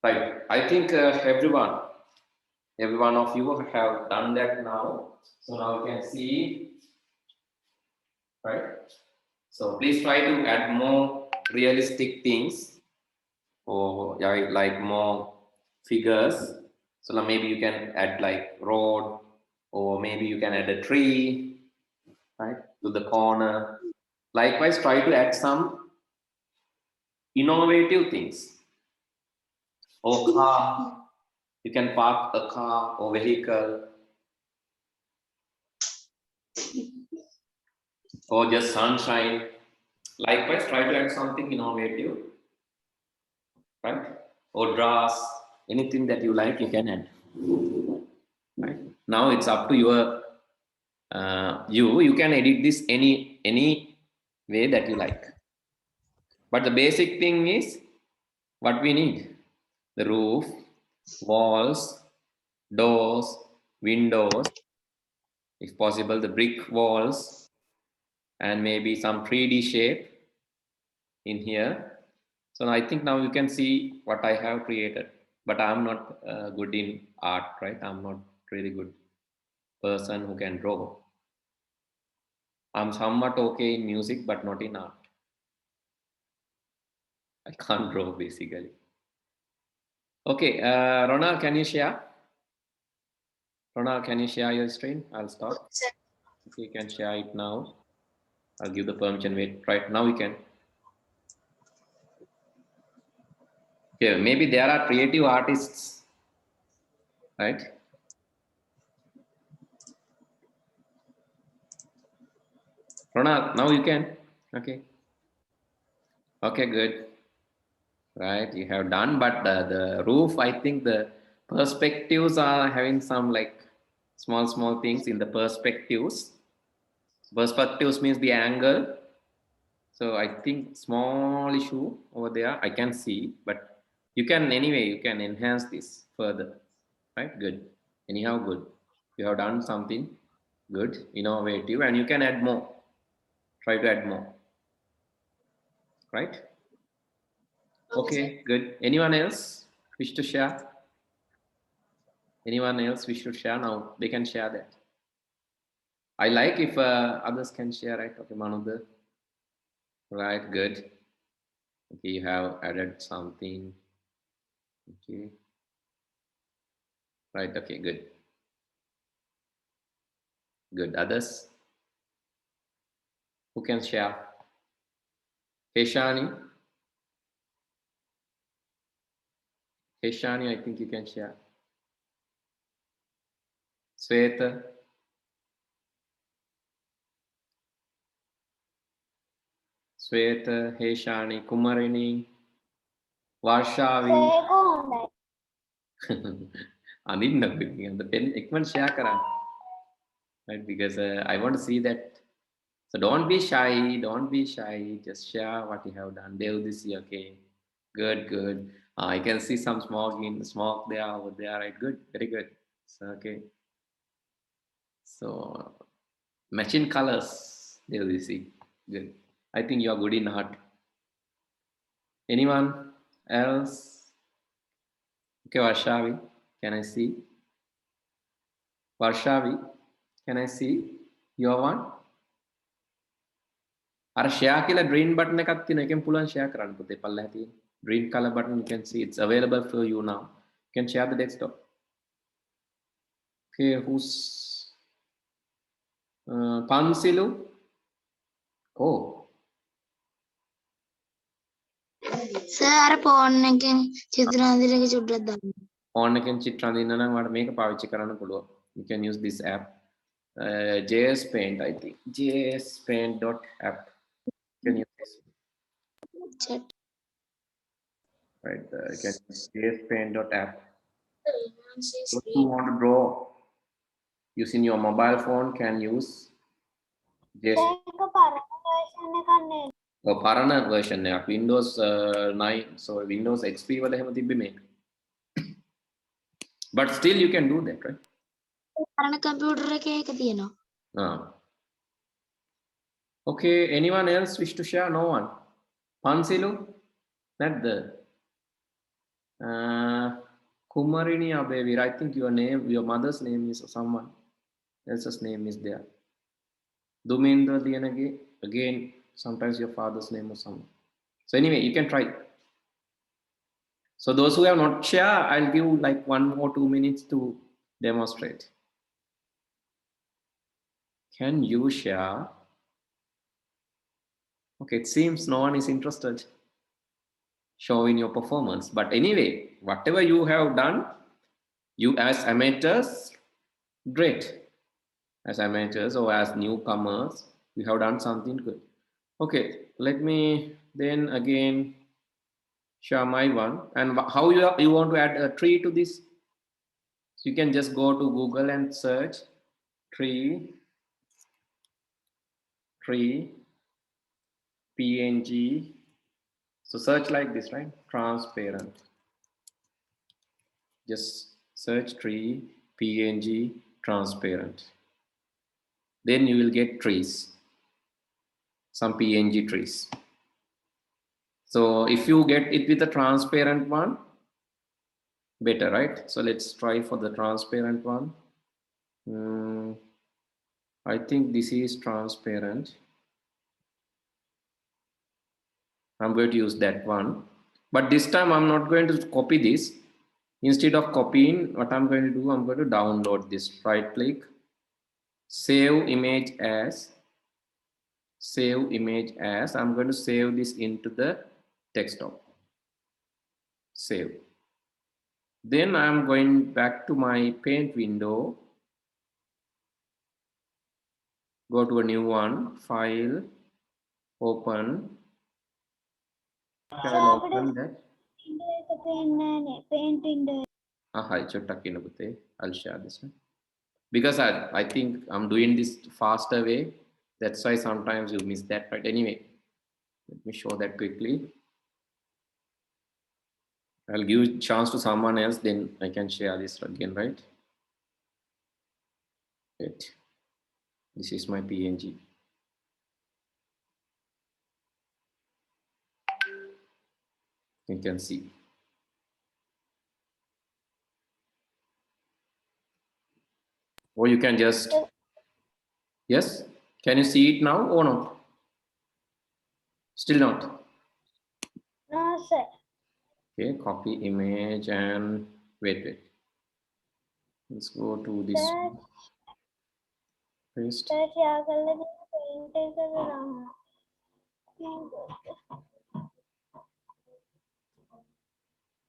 Right. I think every one of you have done that now. So now you can see, right? So please try to add more realistic things, or like more figures. So now maybe you can add like road, or maybe you can add a tree, right, to the corner. Likewise, try to add some innovative things. Or car, you can park a car or vehicle, or just sunshine. Likewise, try to add something innovative, right? Or grass, anything that you like, you can add. Right? Now it's up to your you can edit this any way that you like. But the basic thing is what we need: the roof, walls, doors, windows, if possible, the brick walls, and maybe some 3D shape in here. So I think now you can see what I have created, but I'm not good in art, right? I'm not really good person who can draw. I'm somewhat okay in music, but not in art. I can't draw basically. Okay, Ronald, can you share? Ronald, can you share your screen? I'll stop. If you can share it now, I'll give the permission. Wait, right now we can. Okay, maybe there are creative artists, right? Ronald, now you can. Okay. Okay, good. Right, you have done, but the roof, I think the perspectives are having some like small things in the perspectives. Perspectives means the angle. So I think small issue over there I can see, but you can anyway, you can enhance this further, right? Good. Anyhow, good. You have done something good, innovative, and you can add more. Try to add more, right? Okay, good. Anyone else wish to share? Anyone else wish to share? Now they can share that. I like if others can share, right? Okay, Manudar. Right, good. Okay, you have added something. Okay. Right, okay, good. Good. Others who can share? Heshani. Heshani, I think you can share. Sweta. Sweta, Heshani, Kumarini, Varshavi. I need the pen. Ekman share karan. Right, because I want to see that. So don't be shy. Don't be shy. Just share what you have done. Dev this year, okay. Good, good. I can see some smoke there, over there. Right, good, very good. So, okay. So matching colors. Dev this year. Good. I think you are good in art. Anyone else? Okay, Varshavi, can I see? Varshavi, can I see your one? Are share kila green button එකක් තියෙනවා. එකෙන් පුළුවන් share කරන්න පුතේ පල්ලෙහා තියෙන. Green color button, you can see it's available for you now. You can share the desktop. Okay, who's Pansilu? Oh. Sir, phone එකෙන් චිත්‍ර අඳින එක චුට්ටක් දාන්න. Phone එකෙන් චිත්‍ර අඳින්න නම් ඔයාලට මේක පාවිච්චි කරන්න පුළුවන්. You can use this app. JS Paint, I think. JSPaint.app. Can use this. Chat. Right, you can use JSPaint.app. Those who want to draw using your mobile phone can use JS. Oh, Parana version එකක්. Windows 9, so Windows XP වල එහෙම තිබ්බේ මේක. But still you can do that, right? පරණ computer එකේ ඒක තියෙනවා. Okay, anyone else wish to share? No one. Pansilu? Not the. Kumarini Abevir, I think your name, your mother's name is someone else's name is there. Dumendra Dianage, again, sometimes your father's name or someone. So anyway, you can try. So those who have not shared, I'll give like 1 or 2 minutes to demonstrate. Can you share? Okay, it seems no one is interested showing your performance. But anyway, whatever you have done, you as amateurs, great. As amateurs or as newcomers, you have done something good. Okay, let me then again share my one. And how you want to add a tree to this? So you can just go to Google and search tree PNG. So search like this, right? Transparent. Just search tree PNG transparent. Then you will get trees, some PNG trees. So if you get it with a transparent one, better, right? So let's try for the transparent one. I think this is transparent. I'm going to use that one, but this time I'm not going to copy this. Instead of copying, what I'm going to do, I'm going to download this. Right click, save image as. I'm going to save this into the desktop. Save. Then I'm going back to my paint window. Go to a new one, file, open. Can I open that? I'll share this one. Because I think I'm doing this faster way. That's why sometimes you miss that. But anyway, let me show that quickly. I'll give a chance to someone else, then I can share this again, right? Wait. This is my PNG. You can see. Or you can just, yes? Can you see it now or not? Still not? No, sir. Okay, copy image and wait. Let's go to this one. Paste.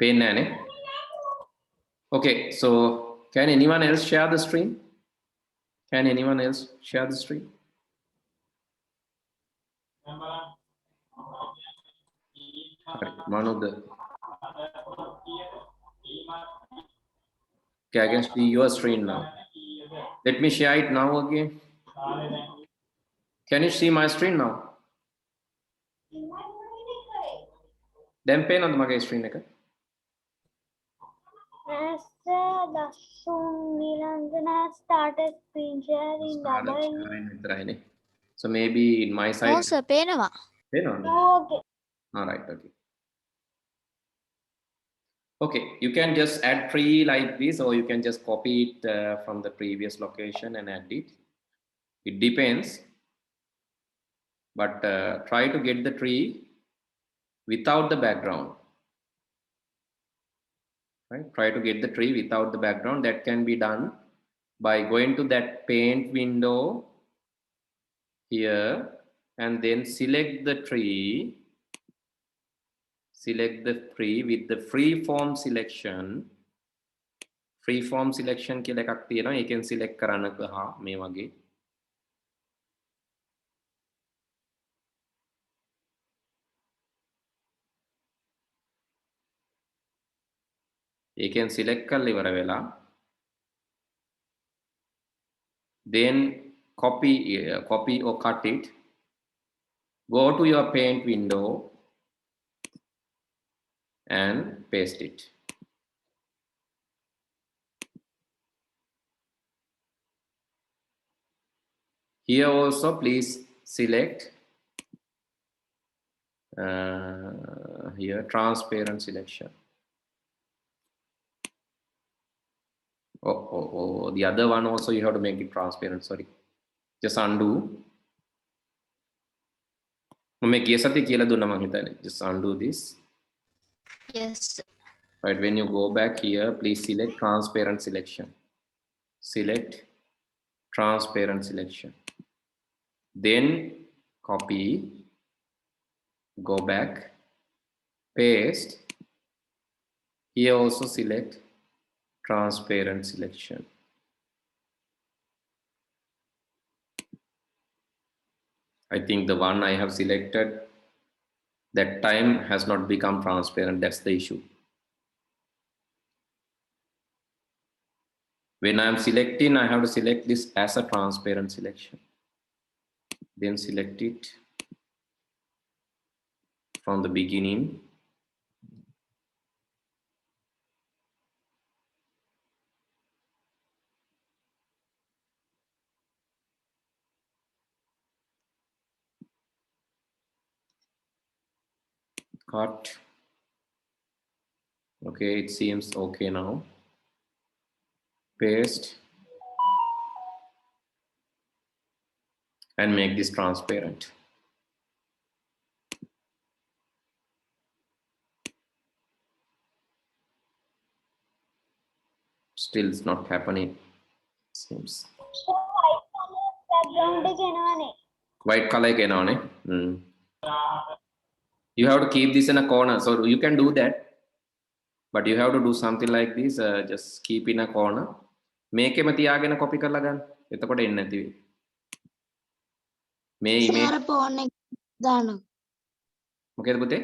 Pen nane. Okay, so can anyone else share the screen? Can anyone else share the screen? One of the. Okay, I can see your screen now. Let me share it now again. Can you see my screen now? Then pen on my screen. Dasun started screen sharing. So maybe in my side. No, sir. Peenawa. Pen on. Okay. All right. Okay. Okay, you can just add tree like this, or you can just copy it from the previous location and add it. It depends, but try to get the tree without the background. Right? Try to get the tree without the background. That can be done by going to that paint window here and then select the tree. Select the tree with the free form selection. Free form selection කියලා එකක් තියෙනවා. You can select කරන්න මේ වගේ. You can select කරලා ඉවර වෙලා. Then copy or cut it. Go to your paint window and paste it. Here also please select here transparent selection. Oh, the other one also you have to make it transparent. Sorry, just undo. Just undo this. Yes. Right, when you go back here, please select transparent selection. Select transparent selection. Then copy, go back, paste. Here also select transparent selection. I think the one I have selected that time has not become transparent. That's the issue. When I am selecting, I have to select this as a transparent selection. Then select it from the beginning. Cut. Okay, it seems okay now. Paste and make this transparent. Still it's not happening, it seems. White color again. You have to keep this in a corner, so you can do that, but you have to do something like this. Just keep in a corner. Make a තියාගෙන copy කරලා ගන්න. එතකොට එන්නේ නැති වෙයි. මේ image සාර phone එක දානවා. මොකේද පුතේ?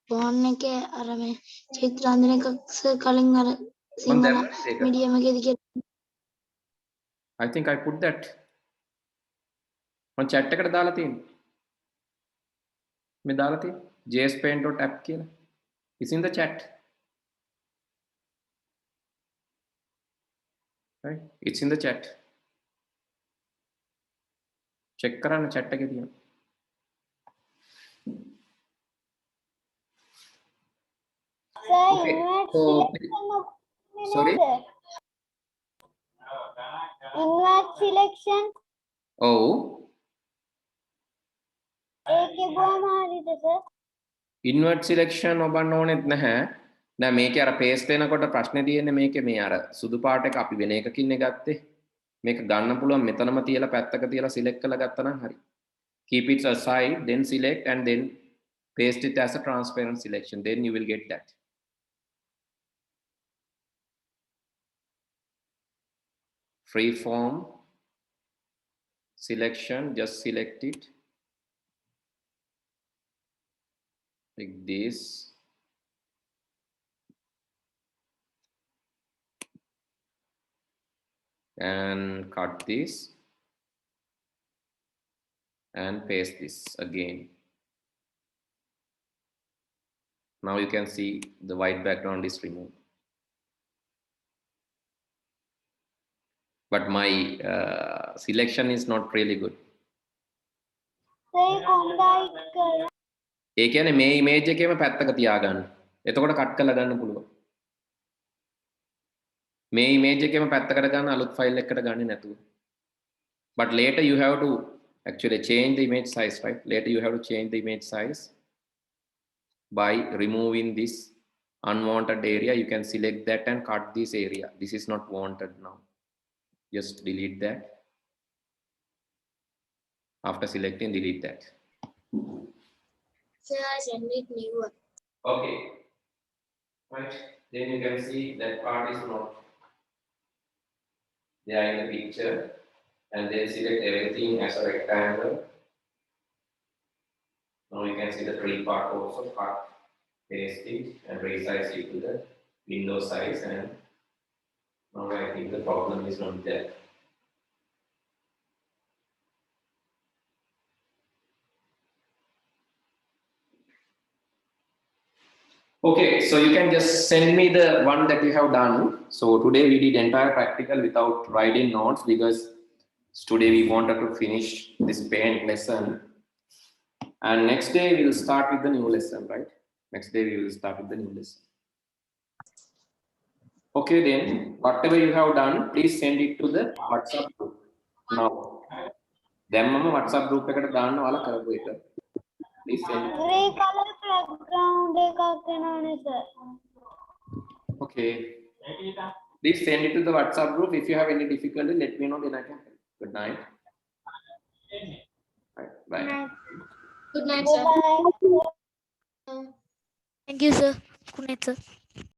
ෆෝන් එකේ අර මේ චිත්‍රාන්දන එක කලින් අර සිංහල මීඩියම් එකේදී කියලා. I think I put that. මම chat එකට දාලා තියෙනවා. මේ දාලා තියෙන්නේ jspaint.app කියලා. It's in the chat. Right? It's in the chat. Check කරන්න chat එකේ තියෙනවා. Okay. So, sorry? Invert selection. Oh. Invert selection ඔබන්න ඕනෙත් නැහැ. දැන් මේකේ අර paste වෙනකොට ප්‍රශ්නේ තියෙන්නේ මේකේ මේ අර සුදු පාට එක අපි වෙන එකකින් ගත්තේ. මේක ගන්න පුළුවන් මෙතනම තියලා පැත්තක තියලා select කරලා ගත්තා නම් හරි. Keep it aside, then select and then paste it as a transparent selection. Then you will get that. Free form selection, just select it like this. And cut this and paste this again. Now you can see the white background is removed. But my selection is not really good. ඒ කියන්නේ මේ image එකේම පැත්තක තියාගන්න. එතකොට cut කරලා ගන්න පුළුවන්. මේ image එකේම පැත්තකට ගන්න අලුත් file එකකට ගන්නේ නැතුව. But later you have to actually change the image size, right? Later you have to change the image size by removing this unwanted area. You can select that and cut this area. This is not wanted now. Just delete that. After selecting, delete that. So I send it new one. Okay. Right. Then you can see that part is not there in the picture. And then select everything as a rectangle. Now you can see the tree part also. Cut, paste it, and resize it to the window size. And now I think the problem is not there. Okay, so you can just send me the one that you have done. So today we did entire practical without writing notes because today we wanted to finish this paint lesson. And next day we will start with the new lesson, right? Next day we will start with the new lesson. Okay, then whatever you have done, please send it to the WhatsApp group now. Then mama WhatsApp group එකට දාන්න ඔයාලා කරපු එක. Please send it. Grey color background එකක් එනවනේ sir. Okay. Please send it to the WhatsApp group. If you have any difficulty, let me know, then I can help. Good night. Right, bye. Good night, sir. Bye. Thank you, sir. Good night, sir.